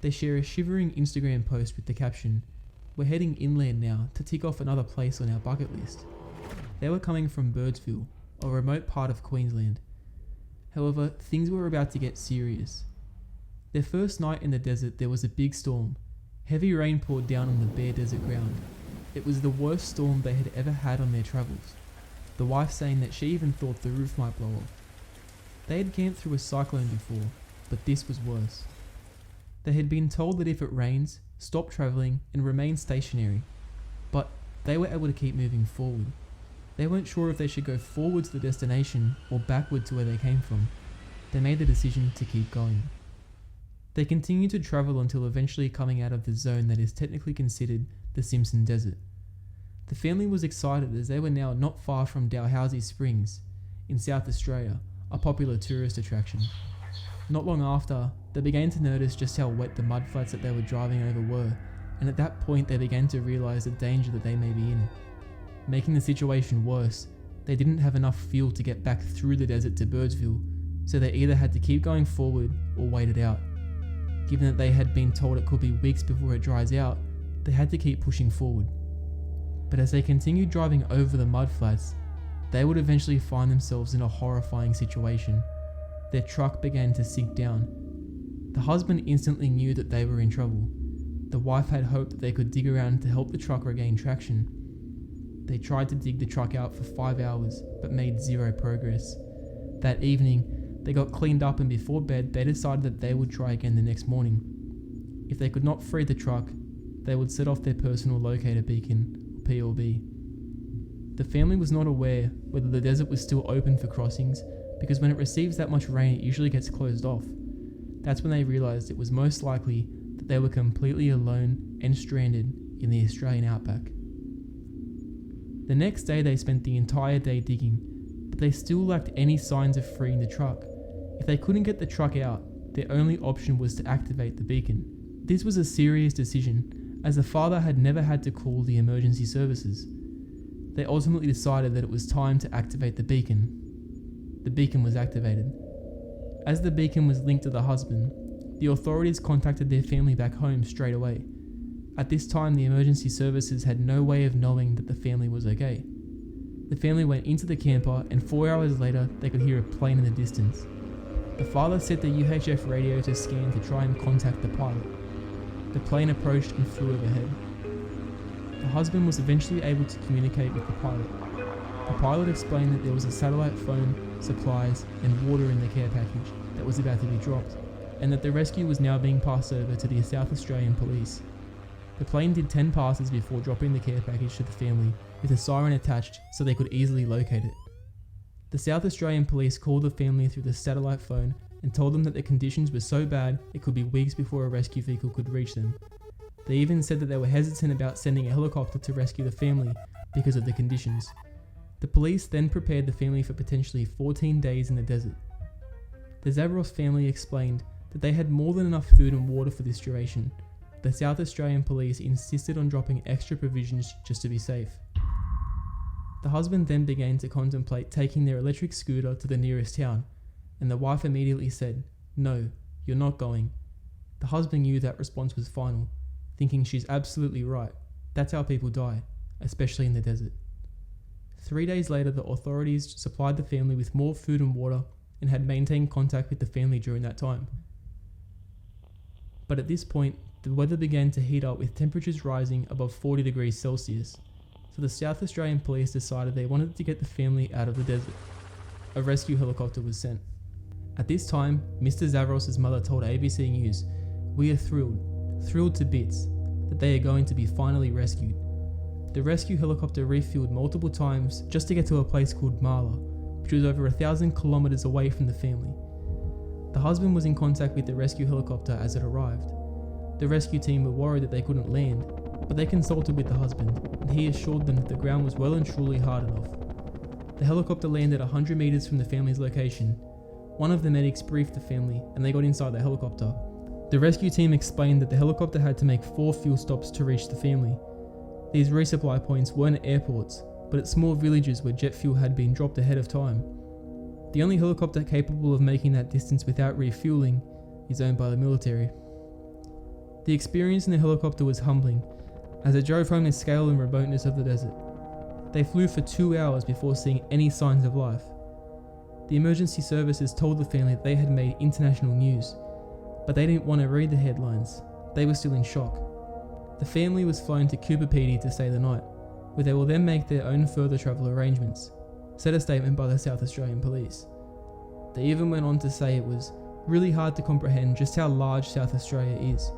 They share a shivering Instagram post with the caption, "We're heading inland now to tick off another place on our bucket list." They were coming from Birdsville, a remote part of Queensland. However, things were about to get serious. Their first night in the desert, there was a big storm. Heavy rain poured down on the bare desert ground. It was the worst storm they had ever had on their travels, the wife saying that she even thought the roof might blow off. They had camped through a cyclone before, but this was worse. They had been told that if it rains, stop travelling and remain stationary, but they were able to keep moving forward. They weren't sure if they should go forward to the destination or backward to where they came from. They made the decision to keep going. They continued to travel until eventually coming out of the zone that is technically considered the Simpson Desert. The family was excited as they were now not far from Dalhousie Springs in South Australia, a popular tourist attraction. Not long after, they began to notice just how wet the mudflats that they were driving over were, and at that point they began to realise the danger that they may be in. Making the situation worse, they didn't have enough fuel to get back through the desert to Birdsville, so they either had to keep going forward or wait it out. Given that they had been told it could be weeks before it dries out, they had to keep pushing forward. But as they continued driving over the mudflats, they would eventually find themselves in a horrifying situation. Their truck began to sink down. The husband instantly knew that they were in trouble. The wife had hoped that they could dig around to help the truck regain traction. They tried to dig the truck out for 5 hours, but made zero progress. That evening, they got cleaned up, and before bed, they decided that they would try again the next morning. If they could not free the truck, they would set off their personal locator beacon, or PLB. The family was not aware whether the desert was still open for crossings, because when it receives that much rain, it usually gets closed off. That's when they realised it was most likely that they were completely alone and stranded in the Australian Outback. The next day, they spent the entire day digging, but they still lacked any signs of freeing the truck. If they couldn't get the truck out, their only option was to activate the beacon. This was a serious decision, as the father had never had to call the emergency services. They ultimately decided that it was time to activate the beacon. The beacon was activated. As the beacon was linked to the husband, the authorities contacted their family back home straight away. At this time, the emergency services had no way of knowing that the family was okay. The family went into the camper, and 4 hours later, they could hear a plane in the distance. The father set the UHF radio to scan to try and contact the pilot. The plane approached and flew overhead. The husband was eventually able to communicate with the pilot. The pilot explained that there was a satellite phone, supplies, and water in the care package that was about to be dropped, and that the rescue was now being passed over to the South Australian Police. The plane did 10 passes before dropping the care package to the family, with a siren attached so they could easily locate it. The South Australian Police called the family through the satellite phone and told them that the conditions were so bad it could be weeks before a rescue vehicle could reach them. They even said that they were hesitant about sending a helicopter to rescue the family because of the conditions. The police then prepared the family for potentially 14 days in the desert. The Zavros family explained that they had more than enough food and water for this duration. The South Australian Police insisted on dropping extra provisions just to be safe. The husband then began to contemplate taking their electric scooter to the nearest town, and the wife immediately said, "No, you're not going." The husband knew that response was final, thinking she's absolutely right. That's how people die, especially in the desert. 3 days later, the authorities supplied the family with more food and water and had maintained contact with the family during that time. But at this point, the weather began to heat up with temperatures rising above 40 degrees Celsius. So the South Australian Police decided they wanted to get the family out of the desert. A rescue helicopter was sent. At this time, Mr. Zavros' mother told ABC News, "We are thrilled to bits, that they are going to be finally rescued." The rescue helicopter refueled multiple times just to get to a place called Marla, which was over 1,000 kilometers away from the family. The husband was in contact with the rescue helicopter as it arrived. The rescue team were worried that they couldn't land, but they consulted with the husband, and he assured them that the ground was well and truly hard enough. The helicopter landed 100 meters from the family's location. One of the medics briefed the family, and they got inside the helicopter. The rescue team explained that the helicopter had to make 4 fuel stops to reach the family. These resupply points weren't at airports, but at small villages where jet fuel had been dropped ahead of time. The only helicopter capable of making that distance without refueling is owned by the military. The experience in the helicopter was humbling, as it drove home the scale and remoteness of the desert. They flew for 2 hours before seeing any signs of life. The emergency services told the family that they had made international news, but they didn't want to read the headlines. They were still in shock. The family was flown to Cooper PD to stay the night, where they will then make their own further travel arrangements, said a statement by the South Australian Police. They even went on to say it was really hard to comprehend just how large South Australia is.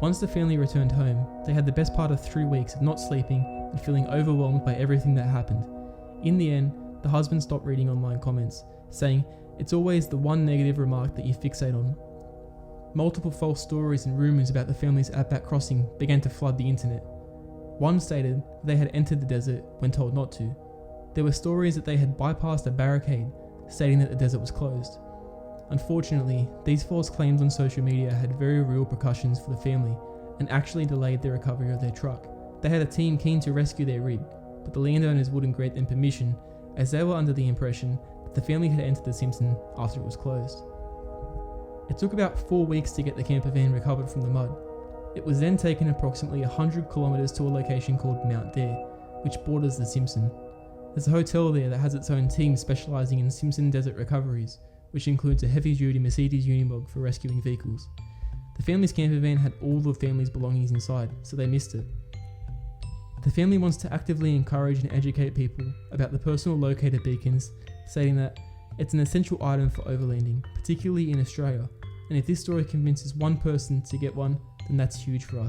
Once the family returned home, they had the best part of 3 weeks of not sleeping and feeling overwhelmed by everything that happened. In the end, the husband stopped reading online comments, saying it's always the one negative remark that you fixate on. Multiple false stories and rumours about the family's outback crossing began to flood the internet. One stated they had entered the desert when told not to. There were stories that they had bypassed a barricade, stating that the desert was closed. Unfortunately, these false claims on social media had very real repercussions for the family and actually delayed the recovery of their truck. They had a team keen to rescue their rig, but the landowners wouldn't grant them permission as they were under the impression that the family had entered the Simpson after it was closed. It took about 4 weeks to get the campervan recovered from the mud. It was then taken approximately 100 kilometres to a location called Mount Dare, which borders the Simpson. There's a hotel there that has its own team specialising in Simpson desert recoveries, which includes a heavy-duty Mercedes Unimog for rescuing vehicles. The family's campervan had all the family's belongings inside, so they missed it. The family wants to actively encourage and educate people about the personal locator beacons, stating that it's an essential item for overlanding, particularly in Australia, and if this story convinces one person to get one, then that's huge for us.